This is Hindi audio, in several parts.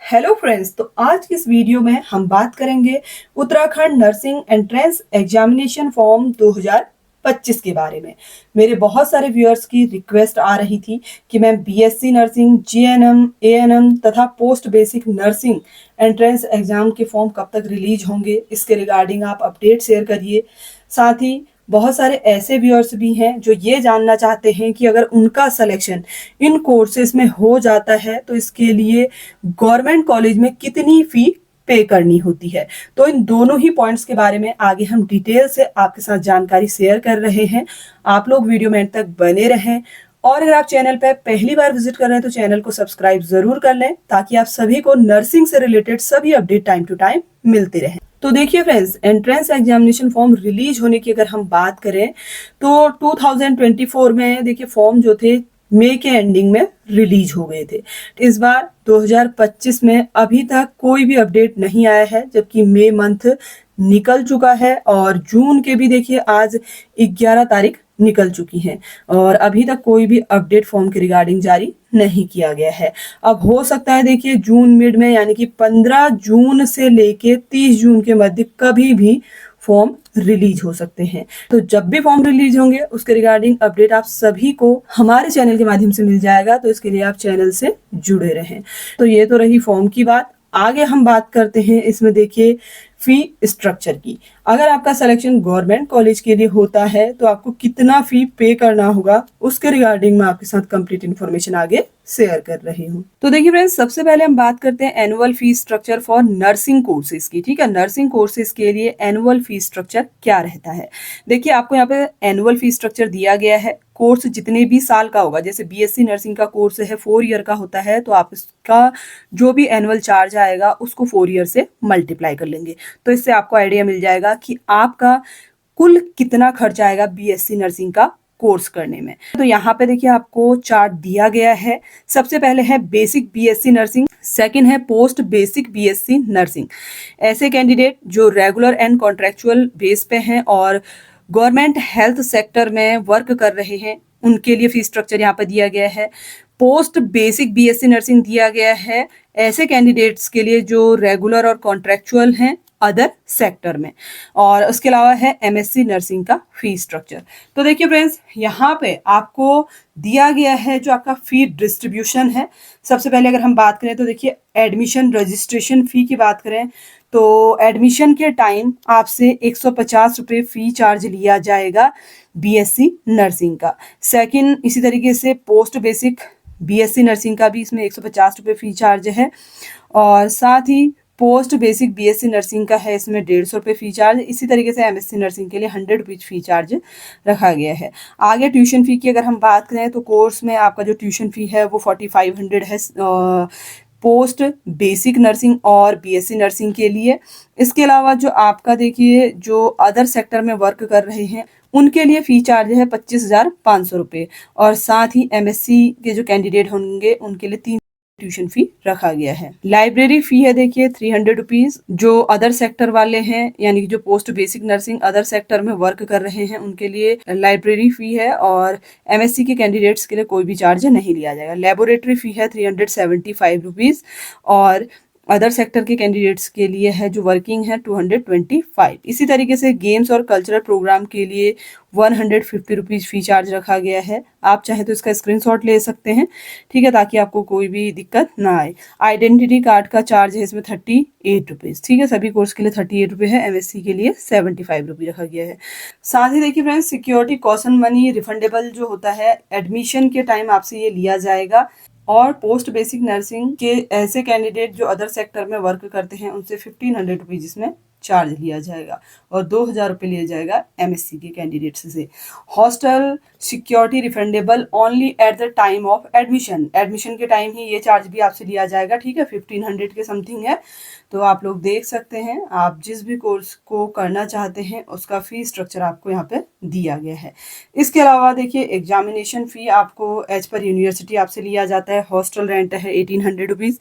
हेलो फ्रेंड्स, तो आज की इस वीडियो में हम बात करेंगे Uttarakhand nursing entrance examination form 2025 के बारे में। मेरे बहुत सारे व्यूअर्स की रिक्वेस्ट आ रही थी कि ma'am BSc nursing, GNM, ANM तथा post basic nursing entrance exam के फॉर्म कब तक रिलीज होंगे, इसके रिगार्डिंग आप अपडेट शेयर करिए। साथ ही बहुत सारे ऐसे व्यूअर्स भी हैं जो ये जानना चाहते हैं कि अगर उनका सिलेक्शन इन कोर्सेज में हो जाता है तो इसके लिए गवर्नमेंट कॉलेज में कितनी फी पे करनी होती है। तो इन दोनों ही पॉइंट्स के बारे में आगे हम डिटेल से आपके साथ जानकारी शेयर कर रहे हैं। आप लोग वीडियो में अंत तक बने रहें और अगर आप चैनल पर पहली बार विजिट कर रहे हैं तो चैनल को सब्सक्राइब जरूर कर लें ताकि आप सभी को नर्सिंग से रिलेटेड सभी अपडेट टाइम टू टाइम मिलते रहें। तो देखिए friends, entrance examination form release होने की अगर हम बात करें तो 2024 में देखिए फॉर्म जो थे मई के एंडिंग में रिलीज हो गए थे। इस बार 2025 में अभी तक कोई भी अपडेट नहीं आया है, जबकि मई मंथ निकल चुका है और जून के भी देखिए आज 11 तारीख निकल चुकी है और अभी तक कोई भी अपडेट फॉर्म के रिगार्डिंग जारी नहीं किया गया है। अब हो सकता है देखिए जून मिड में यानी कि 15 जून से लेके 30 जून के मध्य कभी भी फॉर्म रिलीज हो सकते हैं। तो जब भी फॉर्म रिलीज होंगे उसके रिगार्डिंग अपडेट आप सभी को हमारे चैनल के माध्यम से मिल जाएगा, तो इसके लिए आप चैनल से जुड़े रहें। तो ये तो रही फॉर्म की बात। आगे हम बात करते हैं इसमें देखिए फी स्ट्रक्चर की। अगर आपका सिलेक्शन गवर्नमेंट कॉलेज के लिए होता है तो आपको कितना फी पे करना होगा उसके रिगार्डिंग मैं आपके साथ कंप्लीट इन्फॉर्मेशन आगे शेयर कर रही हूँ। तो देखिए फ्रेंड्स, सबसे पहले हम बात करते हैं annual fee structure for nursing courses की। ठीक है, नर्सिंग कोर्सेज के लिए एनुअल फी स्ट्रक्चर क्या रहता है। देखिए आपको यहाँ पे एनुअल फी स्ट्रक्चर दिया गया है। कोर्स जितने भी साल का होगा, जैसे बीएससी नर्सिंग का कोर्स है 4 ईयर का होता है, तो आप इसका जो भी एनुअल चार्ज आएगा उसको 4 ईयर से मल्टीप्लाई कर लेंगे। तो इससे आपको आइडिया मिल जाएगा कि आपका कुल कितना खर्च आएगा बीएससी नर्सिंग का कोर्स करने में। तो यहाँ पे देखिए आपको चार्ट दिया गया है। सबसे पहले है बेसिक बीएससी नर्सिंग, सेकंड है पोस्ट बेसिक बीएससी नर्सिंग। ऐसे कैंडिडेट जो रेगुलर एंड कॉन्ट्रेक्चुअल बेस पे हैं और गवर्नमेंट हेल्थ सेक्टर में वर्क कर रहे हैं उनके लिए फी स्ट्रक्चर यहाँ पर दिया गया है। पोस्ट बेसिक बीएससी नर्सिंग दिया गया है ऐसे कैंडिडेट्स के लिए जो रेगुलर और कॉन्ट्रेक्चुअल हैं अदर सेक्टर में। और उसके अलावा है एमएससी नर्सिंग का फी स्ट्रक्चर। तो देखिए फ्रेंड्स, यहाँ पे आपको दिया गया है जो आपका फी डिस्ट्रीब्यूशन है। सबसे पहले अगर हम बात करें तो देखिए एडमिशन रजिस्ट्रेशन फी की बात करें तो एडमिशन के टाइम आपसे 150 रुपये फी चार्ज लिया जाएगा बीएससी नर्सिंग का। सेकंड, इसी तरीके से पोस्ट बेसिक बीएससी नर्सिंग का भी इसमें 150 रुपये फी चार्ज है और साथ ही पोस्ट बेसिक बीएससी नर्सिंग का है इसमें 150 रुपये फी चार्ज। इसी तरीके से एमएससी नर्सिंग के लिए 100 रुपीज फी चार्ज रखा गया है। आगे ट्यूशन फी की अगर हम बात करें तो कोर्स में आपका जो ट्यूशन फी है वो 4500 है पोस्ट बेसिक नर्सिंग और बीएससी नर्सिंग के लिए। इसके अलावा जो आपका देखिए जो अदर सेक्टर में वर्क कर रहे हैं उनके लिए फी चार्ज है 25,500 रुपये और साथ ही एमएससी के जो कैंडिडेट होंगे उनके लिए 3 ट्यूशन फी रखा गया है। लाइब्रेरी फी है देखिए 300 रुपीज। जो अदर सेक्टर वाले हैं यानी कि जो post basic nursing other sector में वर्क कर रहे हैं उनके लिए लाइब्रेरी फी है और एमएससी के कैंडिडेट्स के लिए कोई भी चार्ज नहीं लिया जाएगा। लेबोरेटरी फी है 375 रुपीज और अदर सेक्टर के कैंडिडेट्स के लिए है जो वर्किंग है 225। इसी तरीके से गेम्स और कल्चरल प्रोग्राम के लिए 150 रुपीज फी चार्ज रखा गया है। आप चाहे तो इसका स्क्रीनशॉट ले सकते हैं, ठीक है, ताकि आपको कोई भी दिक्कत ना आए। आइडेंटिटी कार्ड का चार्ज है इसमें 38 रुपीज। ठीक है, सभी कोर्स के लिए 38 रुपये है, एमएससी के लिए 75 रुपये रखा गया है। साथ ही देखिए friends, security caution money refundable जो होता है एडमिशन के टाइम आपसे ये लिया जाएगा और पोस्ट बेसिक नर्सिंग के ऐसे कैंडिडेट जो अदर सेक्टर में वर्क करते हैं उनसे 1500 रुपीज इसमें चार्ज लिया जाएगा और 2000 रुपये लिया जाएगा एमएससी के कैंडिडेट्स से। Hostel security refundable only at the time of admission. Admission के टाइम ही ये चार्ज भी आपसे लिया जाएगा। ठीक है, 1500 के समथिंग है। तो आप लोग देख सकते हैं, आप जिस भी कोर्स को करना चाहते हैं उसका फी स्ट्रक्चर आपको यहाँ पे दिया गया है। इसके अलावा देखिए एग्जामिनेशन फ़ी आपको एज पर यूनिवर्सिटी आपसे लिया जाता है। हॉस्टल रेंट है 1800 रुपीज़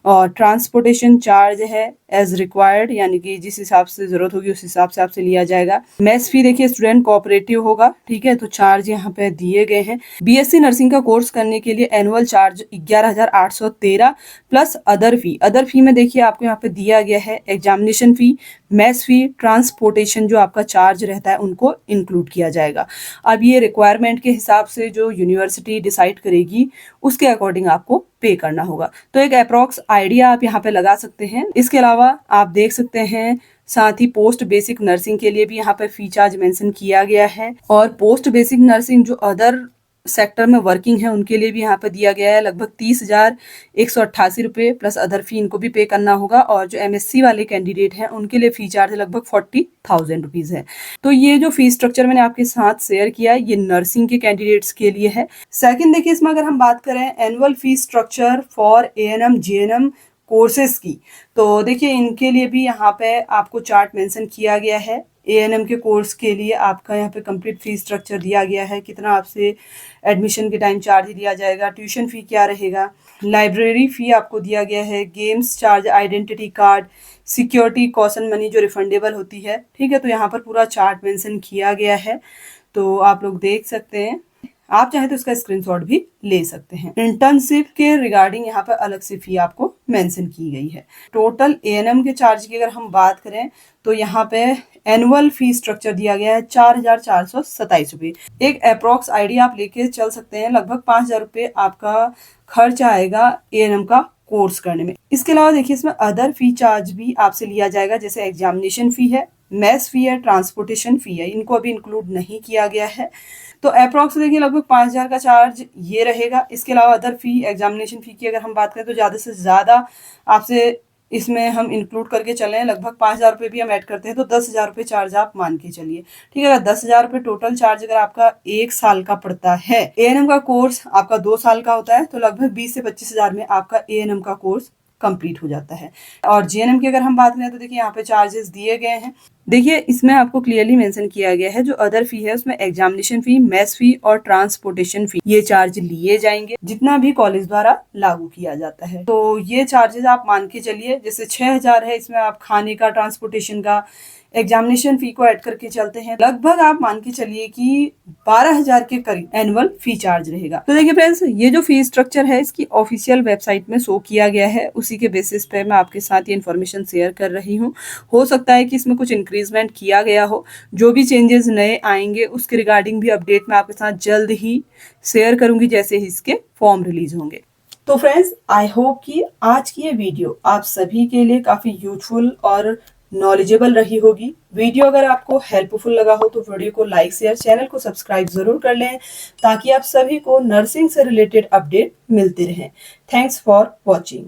और ट्रांसपोर्टेशन चार्ज है एज रिक्वायर्ड, यानी कि जिस हिसाब से जरूरत होगी उस हिसाब से आपसे लिया जाएगा। मेस फी देखिए स्टूडेंट कोऑपरेटिव होगा, ठीक है, तो चार्ज यहाँ पे दिए गए हैं। बीएससी नर्सिंग का कोर्स करने के लिए एनुअल चार्ज 11,813 प्लस अदर फी में देखिए आपको यहाँ पे दिया गया है एग्जामिनेशन फी, मेस फी, ट्रांसपोर्टेशन जो आपका चार्ज रहता है उनको इंक्लूड किया जाएगा। अब ये रिक्वायरमेंट के हिसाब से जो यूनिवर्सिटी डिसाइड करेगी उसके अकॉर्डिंग आपको पे करना होगा। तो एक अप्रॉक्स आइडिया आप यहाँ पे लगा सकते हैं। इसके अलावा आप देख सकते हैं साथ ही पोस्ट बेसिक नर्सिंग के लिए भी यहाँ पे फी चार्ज मेंशन किया गया है, और पोस्ट बेसिक नर्सिंग जो अदर सेक्टर में वर्किंग है उनके लिए भी यहाँ पे दिया गया है लगभग 30,188 रुपये प्लस अदर फी इनको भी पे करना होगा। और जो एमएससी वाले कैंडिडेट हैं उनके लिए फी चार्ज लगभग 40,000 रुपीज है। तो ये जो फी स्ट्रक्चर मैंने आपके साथ शेयर किया ये नर्सिंग के कैंडिडेट्स के लिए है। सेकंड देखिए इसमें अगर हम बात करें annual fee structure for ANM GNM courses की, तो देखिए इनके लिए भी यहाँ पे आपको चार्ट मेंशन किया गया है। एएनएम के कोर्स के लिए आपका यहाँ पे कंप्लीट फी स्ट्रक्चर दिया गया है, कितना आपसे एडमिशन के टाइम चार्ज लिया जाएगा, ट्यूशन फी क्या रहेगा, लाइब्रेरी फी आपको दिया गया है, games charge, identity card, security caution money जो रिफंडेबल होती है, ठीक है। तो यहाँ पर पूरा चार्ट मेंशन किया गया है, तो आप लोग देख सकते हैं। आप चाहे तो इसका स्क्रीनशॉट भी ले सकते हैं। इंटर्नशिप के रिगार्डिंग यहाँ पर अलग से फी आपको मेंशन की गई है। टोटल एएनएम के चार्ज की अगर हम बात करें तो यहाँ पे एनुअल फी स्ट्रक्चर दिया गया है 4,427 रुपये। एक अप्रॉक्स आइडिया आप लेके चल सकते हैं, लगभग 5,000 रुपये आपका खर्च आएगा एएनएम का कोर्स करने में। इसके अलावा देखिए इसमें अदर फी चार्ज भी आपसे लिया जाएगा, जैसे एग्जामिनेशन फी है, मेस फी है, ट्रांसपोर्टेशन फी है, इनको अभी इंक्लूड नहीं किया गया है। तो अप्रॉक्स देखिए लगभग 5,000 का चार्ज ये रहेगा। इसके अलावा अदर फी, एग्जामिनेशन फी की अगर हम बात करें तो ज़्यादा से ज़्यादा आपसे इसमें हम इंक्लूड करके चलें, लगभग 5,000 रुपये भी हम ऐड करते हैं तो 10,000 रुपये चार्ज आप मान के चलिए, ठीक है। 10,000 रुपये टोटल चार्ज अगर आपका 1 साल का पड़ता है, एएनएम का कोर्स आपका 2 साल का होता है, तो लगभग 20 से 25,000 में आपका एएनएम का कोर्स कंप्लीट हो जाता है। और जीएनएम की अगर हम बात करें तो देखिए यहाँ पे चार्जेस दिए गए हैं। देखिए इसमें आपको क्लियरली मेंशन किया गया है जो अदर फी है उसमें एग्जामिनेशन फी, मेस फी और ट्रांसपोर्टेशन फी ये चार्ज लिए जाएंगे जितना भी कॉलेज द्वारा लागू किया जाता है। तो ये चार्जेस आप मान के चलिए, जैसे 6,000 है इसमें आप खाने का, ट्रांसपोर्टेशन का, एग्जामिनेशन फी को ऐड करके चलते हैं, लगभग आप मान के चलिए कि 12,000 के करीब एनुअल फी चार्ज रहेगा। तो देखिए फ्रेंड्स ये जो फी स्ट्रक्चर है इसकी ऑफिशियल वेबसाइट में शो किया गया है, उसी के बेसिस पे मैं आपके साथ ये इन्फॉर्मेशन शेयर कर रही हूँ। हो सकता है कि इसमें कुछ इंक्रीजमेंट किया गया हो, जो भी चेंजेस नए आएंगे उसके रिगार्डिंग भी अपडेट मैं आपके साथ जल्द ही शेयर करूंगी जैसे ही इसके फॉर्म रिलीज होंगे। तो फ्रेंड्स आई होप कि आज की ये वीडियो आप सभी के लिए काफी यूजफुल और नॉलेजेबल रही होगी। वीडियो अगर आपको हेल्पफुल लगा हो तो वीडियो को लाइक, शेयर, चैनल को सब्सक्राइब जरूर कर लें ताकि आप सभी को नर्सिंग से रिलेटेड अपडेट मिलते रहें। Thanks for watching.